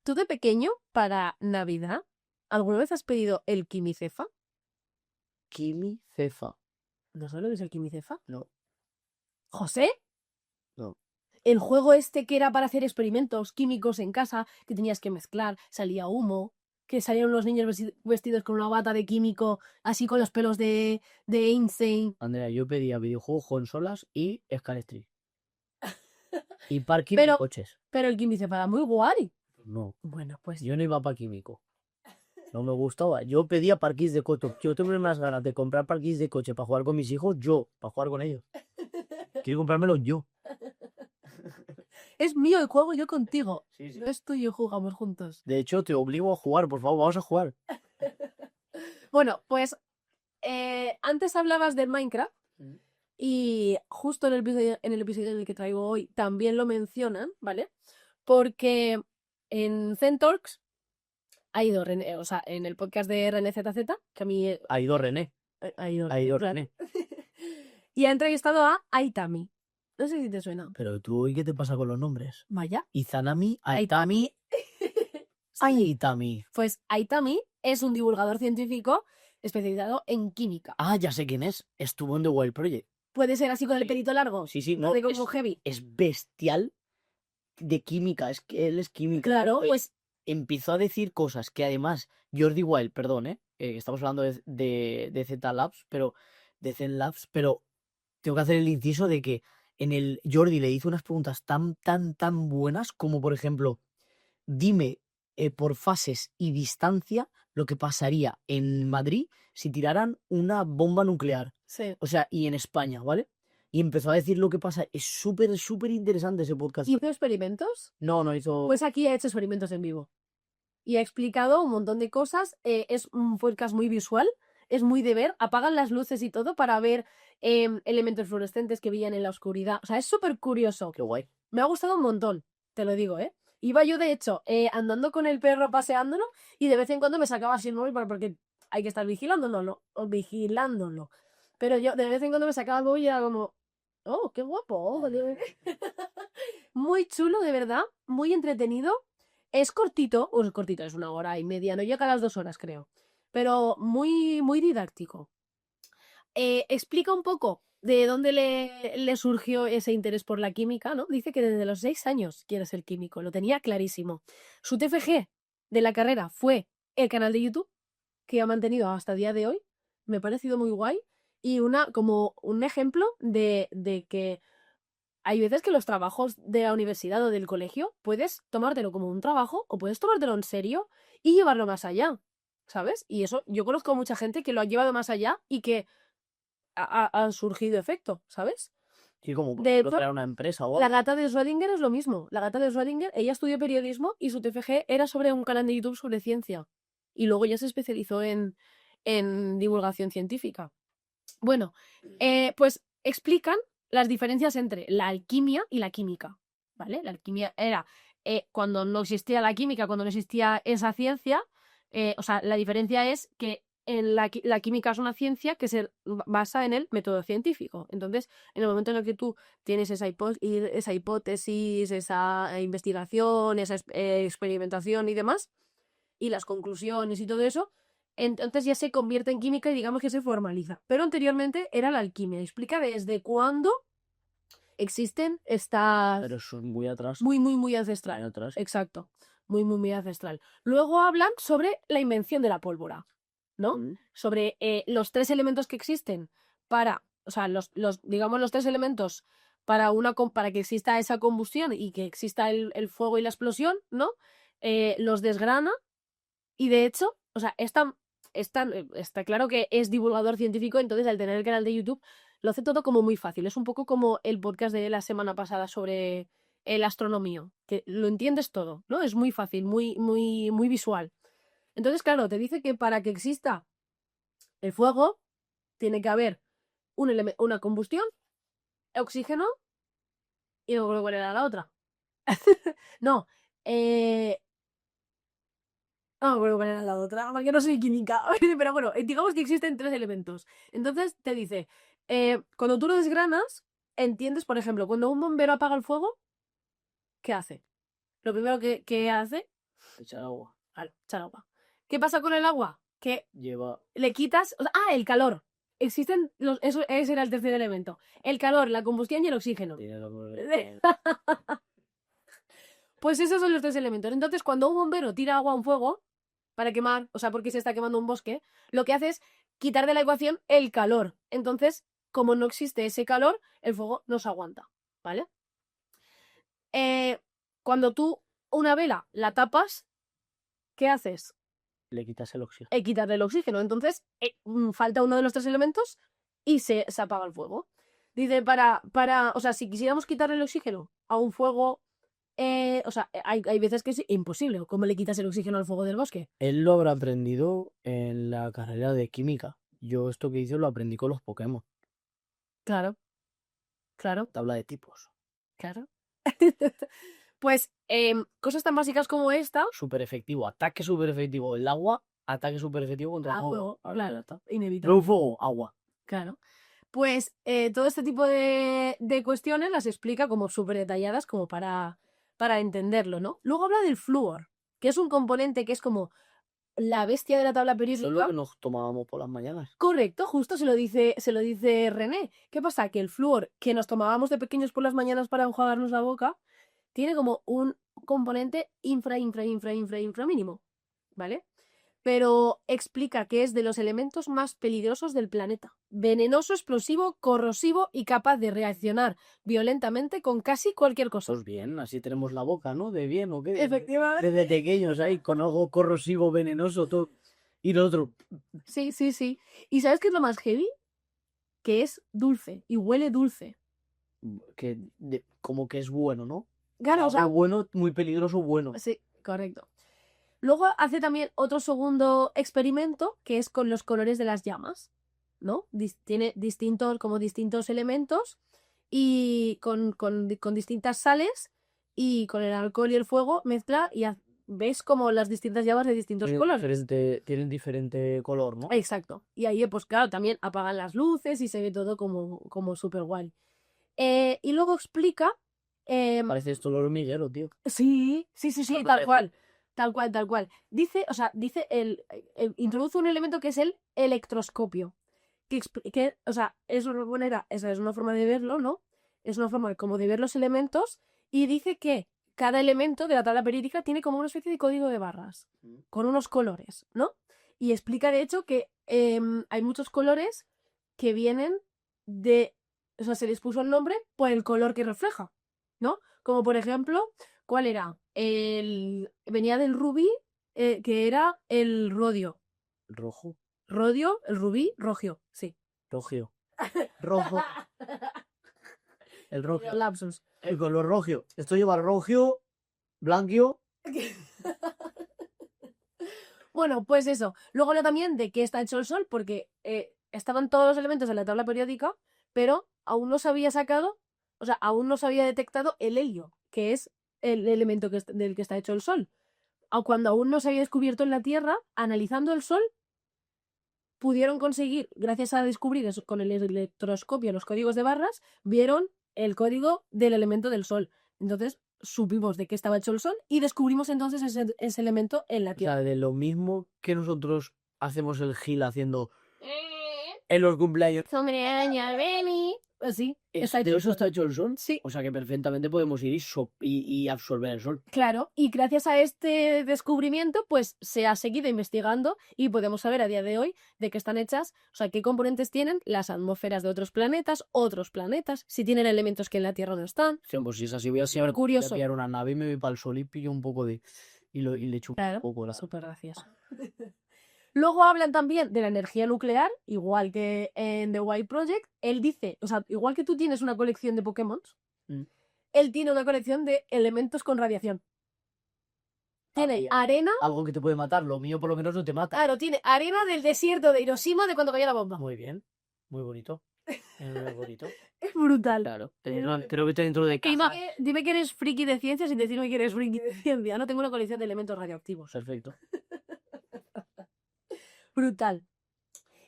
¿Tú de pequeño, para Navidad, alguna vez has pedido el quimicefa? Quimicefa. ¿No sabes lo que es el quimicefa? No, ¿José? no. El juego este que era para hacer experimentos químicos en casa, que tenías que mezclar, salía humo, que salían unos niños vestidos con una bata de químico, así con los pelos de Einstein. Andrea, yo pedía videojuegos, consolas y Scalestri. Y parking de Pero, coches. pero el quimicefa era muy guay. No, Bueno, pues yo no iba para químico. No me gustaba. Yo pedía parquís de coche. Yo tengo más ganas de comprar parquís de coche para jugar con mis hijos, yo, para jugar con ellos. Quiero comprármelo yo. es mío el juego, yo contigo. Sí, sí. No es tuyo, jugamos juntos. De hecho, te obligo a jugar, por favor, vamos a jugar. Bueno, pues antes hablabas del Minecraft y justo en el episodio en el que traigo hoy también lo mencionan, ¿vale? Porque en Zentalks ha ido René, o sea, en el podcast de René ZZ, que a mí Ha ido René. ha ido, Ha ido claro. René. Y ha entrevistado a Aitami. No sé si te suena. Pero tú, ¿y qué te pasa con los nombres? Vaya. Izanami, Aitami, Aitami. Pues Aitami es un divulgador científico especializado en química. Ah, ya sé quién es. Estuvo en The Wild Project. Puede ser así con el Sí. pelito largo. Sí, sí, no. De como heavy. Es bestial de química. Es que él es química. Claro, pues Empezó a decir cosas que además Jordi Wild, perdón, estamos hablando de Z Labs, pero de Zen Labs, pero tengo que hacer el inciso de que en el Jordi le hizo unas preguntas tan buenas como, por ejemplo, dime por fases y distancia lo que pasaría en Madrid si tiraran una bomba nuclear. sí. O sea, y en España, ¿vale? Y empezó a decir lo que pasa. Es súper interesante ese podcast. ¿Y hizo experimentos? No hizo... Pues aquí ha hecho experimentos en vivo. Y ha explicado un montón de cosas. Es un podcast muy visual. Es muy de ver. Apagan las luces y todo para ver elementos fluorescentes que brillan en la oscuridad. O sea, es súper curioso. Qué guay. Me ha gustado un montón, te lo digo, ¿eh? Iba yo, de hecho, andando con el perro paseándolo y de vez en cuando me sacaba así el móvil porque hay que estar vigilándolo, ¿no? O vigilándolo. Pero yo de vez en cuando me sacaba el móvil y era como, oh, qué guapo. Muy chulo, de verdad, muy entretenido. Es cortito, o es cortito, es 1 hora y media, no llega a las 2 horas, creo. Pero muy didáctico. Explica un poco de dónde le surgió ese interés por la química, ¿no? Dice que desde los 6 años quiere ser químico, lo tenía clarísimo. Su TFG de la carrera fue el canal de YouTube, que ha mantenido hasta el día de hoy. Me ha parecido muy guay. Y como un ejemplo de que hay veces que los trabajos de la universidad o del colegio puedes tomártelo como un trabajo o puedes tomártelo en serio y llevarlo más allá, ¿sabes? Y eso, yo conozco a mucha gente que lo ha llevado más allá y que ha surgido efecto, ¿sabes? Sí, como De hecho, crear una empresa o la algo. gata de Schrödinger es lo mismo. La gata de Schrödinger, ella estudió periodismo y su TFG era sobre un canal de YouTube sobre ciencia. Y luego ya se especializó en divulgación científica. Bueno, pues explican las diferencias entre la alquimia y la química, ¿vale? La alquimia era cuando no existía la química, cuando no existía esa ciencia, o sea, la diferencia es que la química es una ciencia que se basa en el método científico. Entonces, en el momento en el que tú tienes esa hipótesis, esa investigación, esa experimentación y demás, y las conclusiones y todo eso, entonces ya se convierte en química y digamos que se formaliza. Pero anteriormente era la alquimia. Explica desde cuándo existen estas... Pero eso es muy atrás. Muy ancestral. Muy atrás. Exacto. Muy ancestral. Luego hablan sobre la invención de la pólvora, ¿no? Sobre los 3 elementos que existen para, o sea, digamos los 3 elementos para que exista esa combustión y que exista el fuego y la explosión, ¿no? Los desgrana y de hecho, o sea, está claro que es divulgador científico, entonces al tener el canal de YouTube lo hace todo como muy fácil. Es un poco como el podcast de la semana pasada sobre el astronomía, que lo entiendes todo, ¿no? Es muy fácil, muy visual. Entonces, claro, te dice que para que exista el fuego tiene que haber una combustión, oxígeno y no recuerdo cuál era la otra. No, no me acuerdo cuál era la otra, porque no soy química. Pero bueno, digamos que existen 3 elementos. Entonces te dice, cuando tú lo desgranas, entiendes, por ejemplo, cuando un bombero apaga el fuego, ¿qué hace? Lo primero que hace Echar agua. Claro, echar agua. ¿Qué pasa con el agua? Que Lleva... le quitas... el calor. Existen ese era el tercer elemento. El calor, la combustión y el oxígeno. Tiene Pues esos son los tres elementos. Entonces, cuando un bombero tira agua a un fuego para quemar, o sea, porque se está quemando un bosque, lo que hace es quitar de la ecuación el calor. Entonces, como no existe ese calor, el fuego no se aguanta, ¿vale? Cuando tú una vela la tapas, ¿qué haces? Le quitas el oxígeno. Quitarle el oxígeno. Entonces, falta uno de los tres elementos y se apaga el fuego. Dice, o sea, si quisiéramos quitarle el oxígeno a un fuego, o sea, hay veces que es imposible. ¿Cómo le quitas el oxígeno al fuego del bosque? Él lo habrá aprendido en la carrera de química. Yo esto que hice lo aprendí con los Pokémon. Claro, claro, Tabla de tipos. claro. Pues cosas tan básicas como esta. Súper efectivo. Ataque súper efectivo. El agua, ataque súper efectivo contra el fuego. Claro, inevitable. Luego fuego, agua. Claro. Pues todo este tipo de cuestiones las explica como súper detalladas como para entenderlo, ¿no? Luego habla del flúor, que es un componente que es como la bestia de la tabla Eso periódica. es lo que nos tomábamos por las mañanas. Correcto, justo se lo dice René. ¿Qué pasa? Que el flúor que nos tomábamos de pequeños por las mañanas para enjuagarnos la boca tiene como un componente infra mínimo, ¿vale? Pero explica que es de los elementos más peligrosos del planeta. Venenoso, explosivo, corrosivo y capaz de reaccionar violentamente con casi cualquier cosa. Pues bien, así tenemos la boca, ¿no? De bien, ¿o qué? Efectivamente. Desde pequeños ahí, con algo corrosivo, venenoso, todo. Y lo otro, Sí. ¿Y sabes qué es lo más heavy? Que es dulce y huele dulce. como que es bueno, ¿no? Claro, o sea, Algo bueno, muy peligroso, bueno. sí, correcto. Luego hace también otro segundo experimento que es con los colores de las llamas, ¿no? Tiene distintos elementos y con distintas sales y con el alcohol y el fuego mezcla y ves como las distintas llamas de distintos colores. Tienen diferente color, ¿no? Exacto. Y ahí, pues claro, también apagan las luces y se ve todo como súper guay. Y luego explica... Parece esto el hormiguero, tío. Sí, tal cual. Tal cual. Dice, introduce un elemento que es el electroscopio. O sea, es una manera, esa es una forma de verlo, ¿no? Es una forma como de ver los elementos y dice que cada elemento de la tabla periódica tiene como una especie de código de barras, con unos colores, ¿no? Y explica de hecho que hay muchos colores que vienen o sea, se les puso el nombre por el color que refleja, ¿no? Como por ejemplo, ¿cuál era? Venía del rubí, que era el rodio. Rojo. Rodio, el rubí, rogio, sí. Rogio. Rojo. El rojo. Lapsus. El color rogio. Esto lleva rogio, blanquio. Bueno, pues eso. Luego habla también de qué está hecho el Sol, porque estaban todos los elementos en la tabla periódica, pero aún no se había sacado, o sea, aún no se había detectado el helio, que es el elemento del que está hecho el Sol. Cuando aún no se había descubierto en la Tierra, analizando el Sol, pudieron conseguir, gracias a descubrir eso, con el electroscopio los códigos de barras, vieron el código del elemento del Sol. Entonces supimos de qué estaba hecho el Sol y descubrimos entonces ese elemento en la O Tierra. sea, de lo mismo que nosotros hacemos el gil haciendo en los cumpleaños. Así, ¿De está hecho. eso está hecho el sol? Sí. O sea que perfectamente podemos ir y absorber el sol. Claro, y gracias a este descubrimiento, pues se ha seguido investigando y podemos saber a día de hoy de qué están hechas, o sea, qué componentes tienen las atmósferas de otros planetas, si tienen elementos que en la Tierra no están. Sí, pues si es así, voy a Curioso. pillar una nave y me voy para el sol y pillo un poco de... Y le echo Claro, un poco. súper gracioso. Luego hablan también de la energía nuclear, igual que en The White Project. Él dice, o sea, igual que tú tienes una colección de Pokémon, él tiene una colección de elementos con radiación. Tiene arena. Algo que te puede matar, lo mío por lo menos no te mata. Claro, tiene arena del desierto de Hiroshima de cuando cayó la bomba. Muy bien, muy bonito. Muy bonito. Es brutal. Claro, creo que está dentro de caja. Dime que eres friki de ciencia sin decirme que eres friki de ciencia. No tengo una colección de elementos radioactivos. Perfecto. Brutal.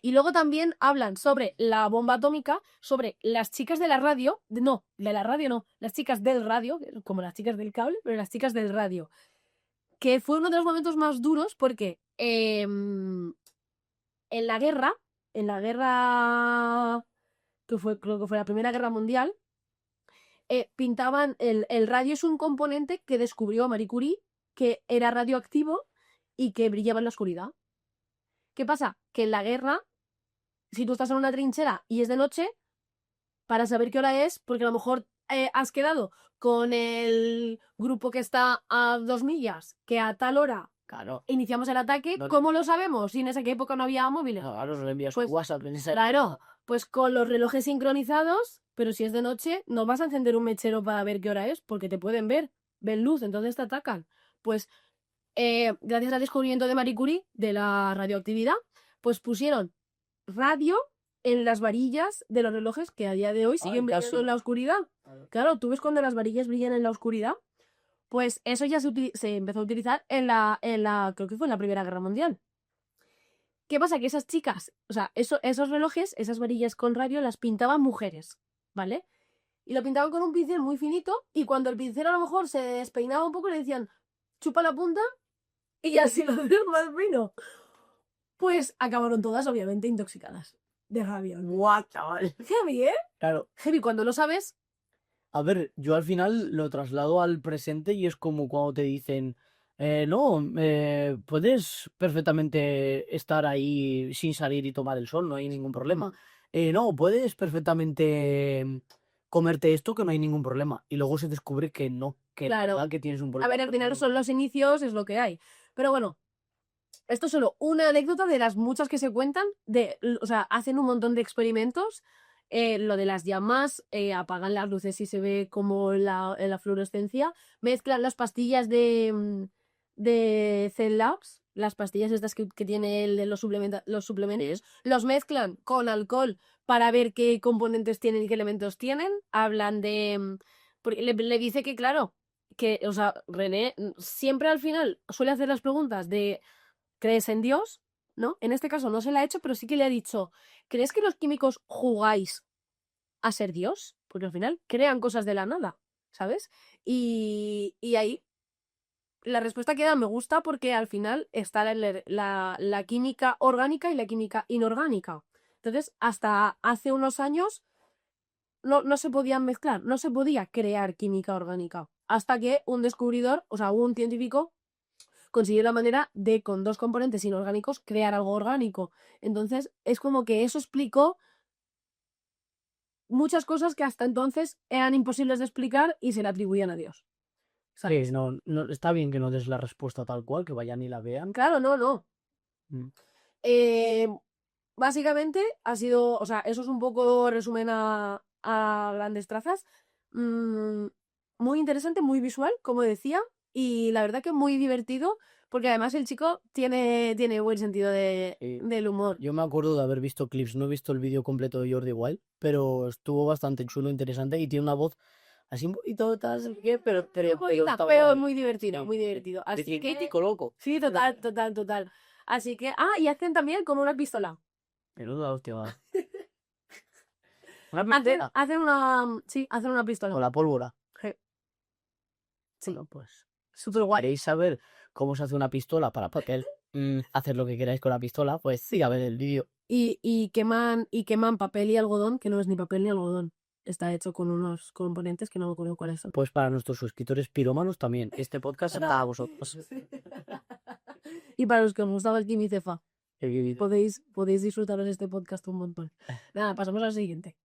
Y luego también hablan sobre la bomba atómica, sobre las chicas de la radio, las chicas del radio, como las chicas del cable, pero las chicas del radio, que fue uno de los momentos más duros porque en la guerra, que fue, creo que fue la Primera Guerra Mundial, pintaban, el radio es un componente que descubrió Marie Curie, que era radioactivo y que brillaba en la oscuridad. ¿Qué pasa? Que en la guerra, si tú estás en una trinchera y es de noche, para saber qué hora es, porque a lo mejor has quedado con el grupo que está a 2 millas, que a tal hora Claro. iniciamos el ataque, No- ¿cómo lo sabemos? Si en esa época no había móviles. Claro, no le envías Pues, WhatsApp en esa Claro, pues con los relojes sincronizados, pero si es de noche, no vas a encender un mechero para ver qué hora es, porque te pueden ver, ven luz, entonces te atacan. Pues gracias al descubrimiento de Marie Curie, de la radioactividad, pues pusieron radio en las varillas de los relojes que a día de hoy siguen brillando casi. en la oscuridad. Claro, tú ves cuando las varillas brillan en la oscuridad, pues eso ya se empezó a utilizar creo que fue en la Primera Guerra Mundial. ¿Qué pasa? Que esas chicas, o sea, esos relojes, esas varillas con radio, las pintaban mujeres, ¿vale? Y lo pintaban con un pincel muy finito y cuando el pincel a lo mejor se despeinaba un poco le decían, chupa la punta y así lo hacían más fino. Pues acabaron todas, obviamente, intoxicadas de rabia. Guau, chaval. Heavy, ¿eh? Claro. Heavy, cuando lo sabes, A ver, yo al final lo traslado al presente y es como cuando te dicen, no, puedes perfectamente estar ahí sin salir y tomar el sol, no hay ningún problema. No, puedes perfectamente comerte esto que no hay ningún problema. Y luego se descubre que no, que Claro. nada, que tienes un A problema. ver, al final son los inicios, es lo que hay. Pero bueno, esto es solo una anécdota de las muchas que se cuentan. O sea, hacen un montón de experimentos. Lo de las llamas, apagan las luces y se ve como la fluorescencia. Mezclan las pastillas de Cell Labs, las pastillas estas que tiene el de los suplementos, los mezclan con alcohol para ver qué componentes tienen y qué elementos tienen. Hablan de... Porque le dice que, claro, que, o sea, René siempre al final suele hacer las preguntas de ¿crees en Dios? ¿No? En este caso no se la ha hecho, pero sí que le ha dicho, ¿crees que los químicos jugáis a ser Dios? Porque al final crean cosas de la nada, ¿sabes? Y ahí la respuesta que da me gusta porque al final está la química orgánica y la química inorgánica. Entonces, hasta hace unos años no se podían mezclar, no se podía crear química orgánica. Hasta que un descubridor, o sea, un científico consiguió la manera de, con 2 componentes inorgánicos, crear algo orgánico. Entonces, es como que eso explicó muchas cosas que hasta entonces eran imposibles de explicar y se le atribuían a Dios. Sí, no, está bien que no des la respuesta tal cual, que vayan y la vean. Claro, no. Mm. Básicamente ha sido, o sea, eso es un poco resumen a grandes trazas. Muy interesante, muy visual, como decía, y la verdad que muy divertido, porque además el chico tiene buen sentido del humor. Yo me acuerdo de haber visto clips, no he visto el vídeo completo de Jordi Wild, pero estuvo bastante chulo, interesante y tiene una voz así un poquito tal, no sé qué, pero estaba Pero guay. muy divertido, Sí. muy divertido. Así De que, científico loco. sí, total. Así que, y hacen también como una pistola. Menuda hostia, va. Una Hacen, pistola. hacen una pistola. Con la pólvora. Sí. Bueno, pues. Súper guay. ¿Queréis saber cómo se hace una pistola para papel? Hacer lo que queráis con la pistola, pues sí, a ver el vídeo. Y queman papel y algodón, que no es ni papel ni algodón. Está hecho con unos componentes que no me acuerdo cuáles son. Pues para nuestros suscriptores pirómanos también. Este podcast es para vosotros. Y para los que os gustaba el Kimi Cefa, El vídeo. podéis disfrutaros de este podcast un montón. Nada, pasamos al siguiente.